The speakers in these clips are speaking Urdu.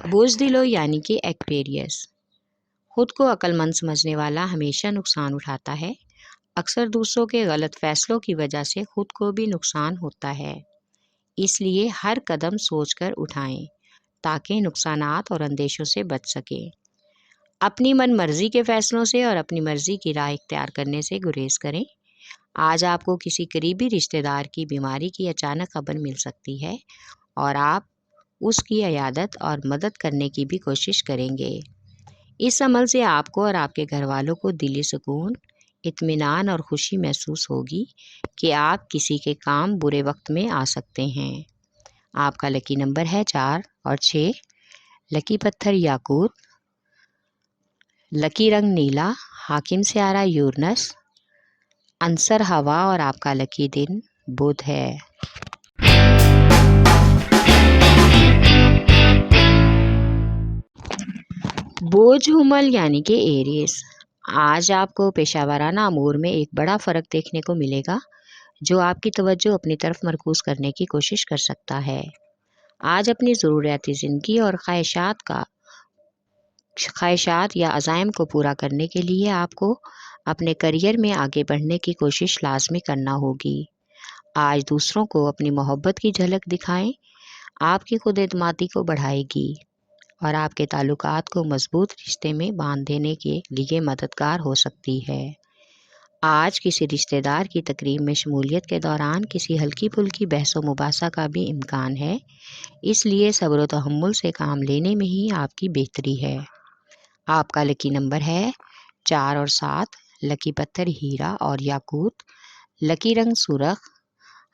بزدلو یعنی کہ ایکویریس، خود کو عقل مند سمجھنے والا ہمیشہ نقصان اٹھاتا ہے۔ اکثر دوسروں کے غلط فیصلوں کی وجہ سے خود کو بھی نقصان ہوتا ہے، اس لیے ہر قدم سوچ کر اٹھائیں تاکہ نقصانات اور اندیشوں سے بچ سکیں۔ اپنی من مرضی کے فیصلوں سے اور اپنی مرضی کی راہ اختیار کرنے سے گریز کریں۔ آج آپ کو کسی قریبی رشتہ دار کی بیماری کی اچانک خبر مل سکتی ہے اور آپ اس کی عیادت اور مدد کرنے کی بھی کوشش کریں گے۔ اس عمل سے آپ کو اور آپ کے گھر والوں کو دلی سکون، اطمینان اور خوشی محسوس ہوگی کہ آپ کسی کے کام برے وقت میں آ سکتے ہیں۔ آپ کا لکی نمبر ہے 4 اور 6، لکی پتھر یاقوت، لکی رنگ نیلا، حاکم سیارہ یورنس، عنصر ہوا اور آپ کا لکی دن بدھ ہے۔ بوجھ حمل یعنی کہ ایریس، آج آپ کو پیشہ ورانہ امور میں ایک بڑا فرق دیکھنے کو ملے گا جو آپ کی توجہ اپنی طرف مرکوز کرنے کی کوشش کر سکتا ہے۔ آج اپنی ضروریاتی زندگی اور خواہشات یا عزائم کو پورا کرنے کے لیے آپ کو اپنے کیریئر میں آگے بڑھنے کی کوشش لازمی کرنا ہوگی۔ آج دوسروں کو اپنی محبت کی جھلک دکھائیں، آپ کی خود اعتمادی کو بڑھائے گی اور آپ کے تعلقات کو مضبوط رشتے میں باندھ دینے کے لیے مددگار ہو سکتی ہے۔ آج کسی رشتہ دار کی تقریب میں شمولیت کے دوران کسی ہلکی پھلکی بحث و مباحثہ کا بھی امکان ہے، اس لیے صبر و تحمل سے کام لینے میں ہی آپ کی بہتری ہے۔ آپ کا لکی نمبر ہے 4 اور 7، لکی پتھر ہیرا اور یاقوت، لکی رنگ سرخ،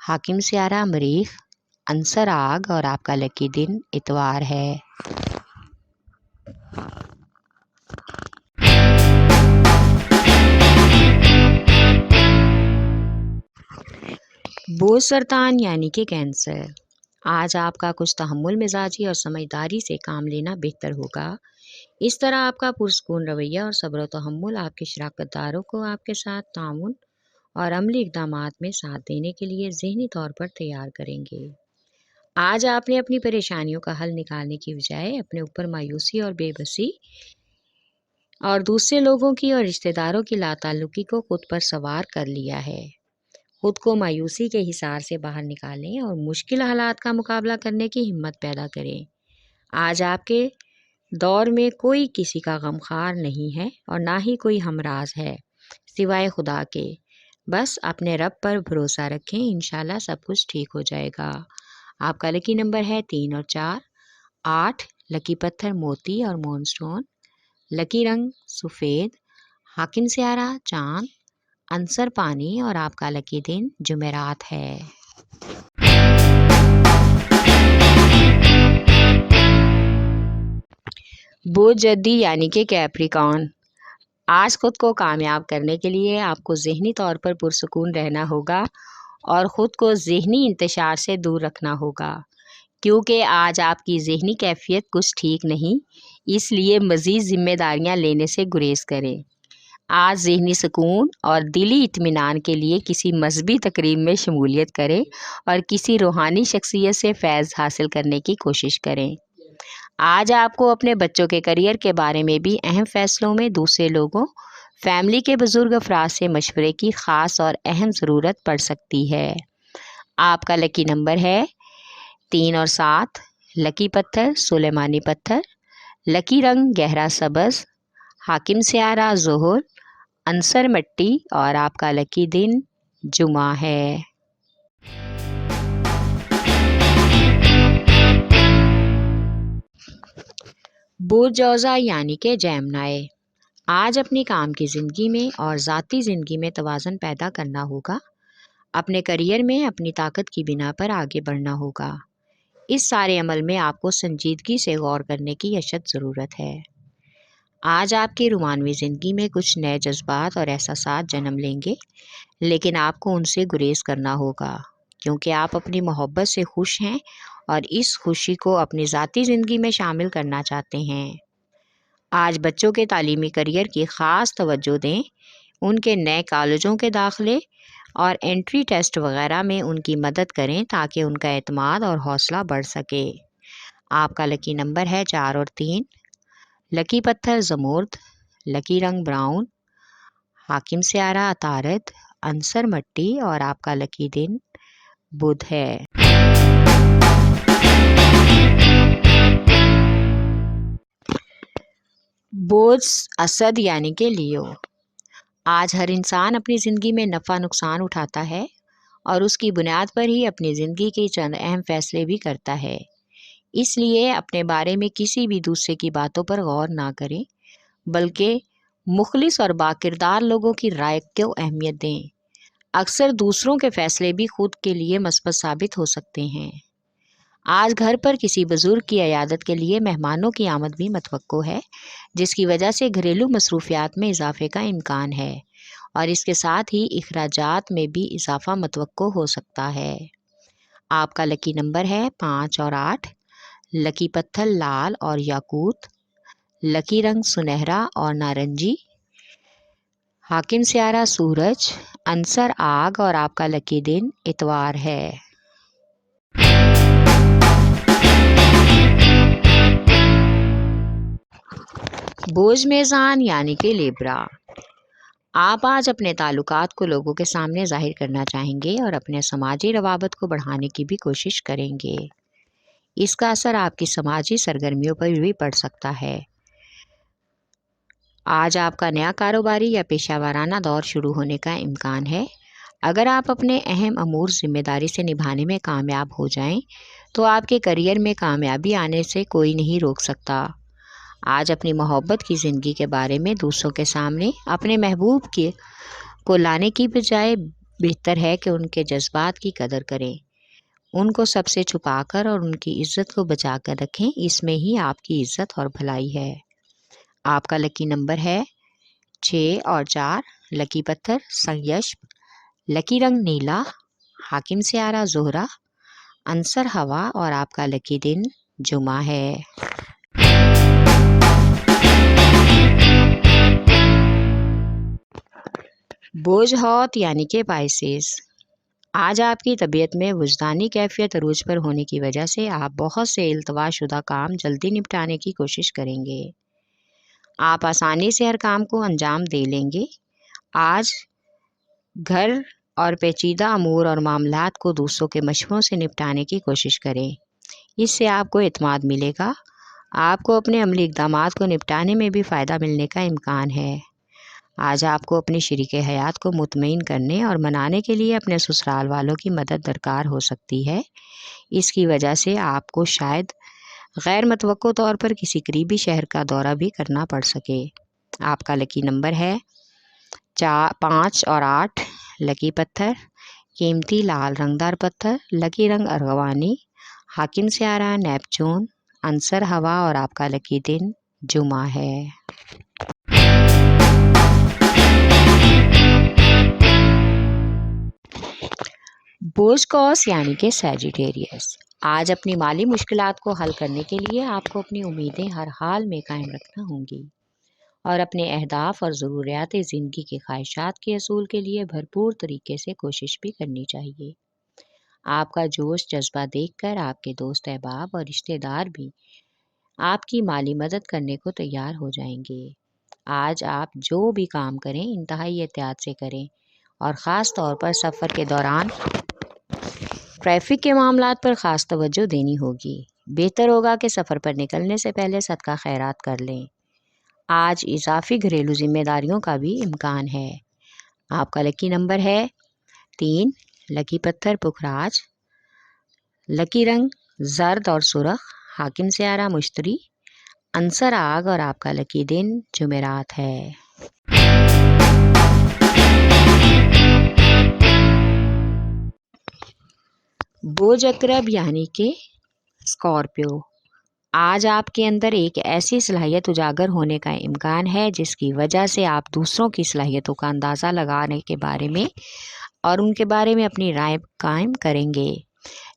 حاکم سیارہ مریخ، عنصر آگ اور آپ کا لکی دن اتوار ہے۔ بوجھ سرطان یعنی کہ کینسر، آج آپ کا کچھ تحمل مزاجی اور سمجھداری سے کام لینا بہتر ہوگا۔ اس طرح آپ کا پرسکون رویہ اور صبر و تحمل آپ کے شراکت داروں کو آپ کے ساتھ تعاون اور عملی اقدامات میں ساتھ دینے کے لیے ذہنی طور پر تیار کریں گے۔ آج آپ نے اپنی پریشانیوں کا حل نکالنے کی بجائے اپنے اوپر مایوسی اور بے بسی اور دوسرے لوگوں کی اور رشتہ داروں کی لاتعلقی کو خود پر سوار کر لیا ہے۔ خود کو مایوسی کے حصار سے باہر نکالیں اور مشکل حالات کا مقابلہ کرنے کی ہمت پیدا کریں۔ آج آپ کے دور میں کوئی کسی کا غمخوار نہیں ہے اور نہ ہی کوئی ہمراز ہے سوائے خدا کے۔ بس اپنے رب پر بھروسہ رکھیں، انشاءاللہ سب کچھ ٹھیک ہو جائے گا۔ آپ کا لکی نمبر ہے 3 اور 4، 8، لکی پتھر موتی اور مون سٹون، لکی رنگ سفید، حاکم سیارہ چاند، عنصر پانی اور آپ کا لکی دن جمعرات ہے۔ بوجھ جدی یعنی کہ کیپریکارن، آج خود کو کامیاب کرنے کے لیے آپ کو ذہنی طور پر پرسکون رہنا ہوگا اور خود کو ذہنی انتشار سے دور رکھنا ہوگا، کیونکہ آج آپ کی ذہنی کیفیت کچھ ٹھیک نہیں، اس لیے مزید ذمہ داریاں لینے سے گریز کریں۔ آج ذہنی سکون اور دلی اطمینان کے لیے کسی مذہبی تقریب میں شمولیت کریں اور کسی روحانی شخصیت سے فیض حاصل کرنے کی کوشش کریں۔ آج آپ کو اپنے بچوں کے کیریئر کے بارے میں بھی اہم فیصلوں میں دوسرے لوگوں، فیملی کے بزرگ افراد سے مشورے کی خاص اور اہم ضرورت پڑ سکتی ہے۔ آپ کا لکی نمبر ہے 3 اور 7، لکی پتھر سلیمانی پتھر، لکی رنگ گہرا سبز، حاکم سیارہ ظہر، عنصر مٹی اور آپ کا لکی دن جمعہ ہے۔ بوجھ جوزا یعنی کہ جیمنائے، آج اپنی کام کی زندگی میں اور ذاتی زندگی میں توازن پیدا کرنا ہوگا۔ اپنے کیریئر میں اپنی طاقت کی بنا پر آگے بڑھنا ہوگا۔ اس سارے عمل میں آپ کو سنجیدگی سے غور کرنے کی اشد ضرورت ہے۔ آج آپ کی رومانوی زندگی میں کچھ نئے جذبات اور احساسات جنم لیں گے، لیکن آپ کو ان سے گریز کرنا ہوگا کیونکہ آپ اپنی محبت سے خوش ہیں اور اس خوشی کو اپنی ذاتی زندگی میں شامل کرنا چاہتے ہیں۔ آج بچوں کے تعلیمی کیریئر کی خاص توجہ دیں، ان کے نئے کالجوں کے داخلے اور انٹری ٹیسٹ وغیرہ میں ان کی مدد کریں تاکہ ان کا اعتماد اور حوصلہ بڑھ سکے۔ آپ کا لکی نمبر ہے 4 اور 3، لکی پتھر زمرد، لکی رنگ براؤن، حاکم سیارہ عطارد، عنصر مٹی اور آپ کا لکی دن بدھ ہے۔ بوجھ اسد یعنی کہ لیو، آج ہر انسان اپنی زندگی میں نفع نقصان اٹھاتا ہے اور اس کی بنیاد پر ہی اپنی زندگی کے چند اہم فیصلے بھی کرتا ہے۔ اس لیے اپنے بارے میں کسی بھی دوسرے کی باتوں پر غور نہ کریں، بلکہ مخلص اور باکردار لوگوں کی رائے کو اہمیت دیں۔ اکثر دوسروں کے فیصلے بھی خود کے لیے مثبت ثابت ہو سکتے ہیں۔ آج گھر پر کسی بزرگ کی عیادت کے لیے مہمانوں کی آمد بھی متوقع ہے، جس کی وجہ سے گھریلو مصروفیات میں اضافے کا امکان ہے اور اس کے ساتھ ہی اخراجات میں بھی اضافہ متوقع ہو سکتا ہے۔ آپ کا لکی نمبر ہے 5 اور 8، لکی پتھر لال اور یاقوت، لکی رنگ سنہرا اور نارنجی، حاکم سیارہ سورج، عنصر آگ اور آپ کا لکی دن اتوار ہے۔ بوجھ میزان یعنی کہ لیبرا، آپ آج اپنے تعلقات کو لوگوں کے سامنے ظاہر کرنا چاہیں گے اور اپنے سماجی روابط کو بڑھانے کی بھی کوشش کریں گے۔ اس کا اثر آپ کی سماجی سرگرمیوں پر بھی پڑ سکتا ہے۔ آج آپ کا نیا کاروباری یا پیشہ ورانہ دور شروع ہونے کا امکان ہے۔ اگر آپ اپنے اہم امور ذمہ داری سے نبھانے میں کامیاب ہو جائیں تو آپ کے کیریئر میں کامیابی آنے سے کوئی نہیں روک سکتا۔ آج اپنی محبت کی زندگی کے بارے میں دوسروں کے سامنے اپنے محبوب کو لانے کی بجائے بہتر ہے کہ ان کے جذبات کی قدر کریں، ان کو سب سے چھپا کر اور ان کی عزت کو بچا کر رکھیں، اس میں ہی آپ کی عزت اور بھلائی ہے۔ آپ کا لکی نمبر ہے 6 اور 4، لکی پتھر سنیشپ، لکی رنگ نیلا، حاکم سیارہ زہرہ، عنصر ہوا اور آپ کا لکی دن جمعہ ہے۔ بوجھ ہوت یعنی کہ پائسیز، آج آپ کی طبیعت میں وجدانی کیفیت عروج پر ہونے کی وجہ سے آپ بہت سے التوا شدہ کام جلدی نپٹانے کی کوشش کریں گے۔ آپ آسانی سے ہر کام کو انجام دے لیں گے۔ آج گھر اور پیچیدہ امور اور معاملات کو دوسروں کے مشوروں سے نپٹانے کی کوشش کریں، اس سے آپ کو اعتماد ملے گا۔ آپ کو اپنے عملی اقدامات کو نپٹانے میں بھی فائدہ ملنے کا امکان ہے۔ آج آپ کو اپنی شریک حیات کو مطمئن کرنے اور منانے کے لیے اپنے سسرال والوں کی مدد درکار ہو سکتی ہے۔ اس کی وجہ سے آپ کو شاید غیر متوقع طور پر کسی قریبی شہر کا دورہ بھی کرنا پڑ سکے۔ آپ کا لکی نمبر ہے 5 اور 8، لکی پتھر قیمتی لال رنگدار پتھر، لکی رنگ ارغوانی، حاکم سیارہ نیپچون، عنصر ہوا اور آپ کا لکی دن جمعہ ہے۔ بوجھ قوس یعنی کہ سیجیٹیریس، آج اپنی مالی مشکلات کو حل کرنے کے لیے آپ کو اپنی امیدیں ہر حال میں قائم رکھنا ہوں گی اور اپنے اہداف اور ضروریات زندگی کے خواہشات کے حصول کے لیے بھرپور طریقے سے کوشش بھی کرنی چاہیے۔ آپ کا جوش جذبہ دیکھ کر آپ کے دوست احباب اور رشتہ دار بھی آپ کی مالی مدد کرنے کو تیار ہو جائیں گے۔ آج آپ جو بھی کام کریں انتہائی احتیاط سے کریں اور خاص طور پر سفر کے دوران ٹریفک کے معاملات پر خاص توجہ دینی ہوگی۔ بہتر ہوگا کہ سفر پر نکلنے سے پہلے صدقہ خیرات کر لیں۔ آج اضافی گھریلو ذمہ داریوں کا بھی امکان ہے۔ آپ کا لکی نمبر ہے 3، لکی پتھر پکھراج، لکی رنگ زرد اور سرخ، حاکم سیارہ مشتری، عنصر آگ اور آپ کا لکی دن جمعرات ہے۔ بوجھ عقرب یعنی کہ اسکارپیو، آج آپ کے اندر ایک ایسی صلاحیت اجاگر ہونے کا امکان ہے جس کی وجہ سے آپ دوسروں کی صلاحیتوں کا اندازہ لگانے کے بارے میں اور ان کے بارے میں اپنی رائے قائم کریں گے،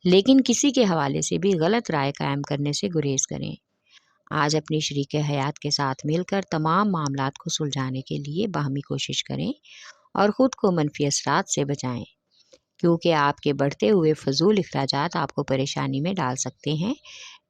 لیکن کسی کے حوالے سے بھی غلط رائے قائم کرنے سے گریز کریں۔ آج اپنی شریک حیات کے ساتھ مل کر تمام معاملات کو سلجھانے کے لیے باہمی کوشش کریں اور خود کو منفی اثرات سے بچائیں، کیونکہ آپ کے بڑھتے ہوئے فضول اخراجات آپ کو پریشانی میں ڈال سکتے ہیں۔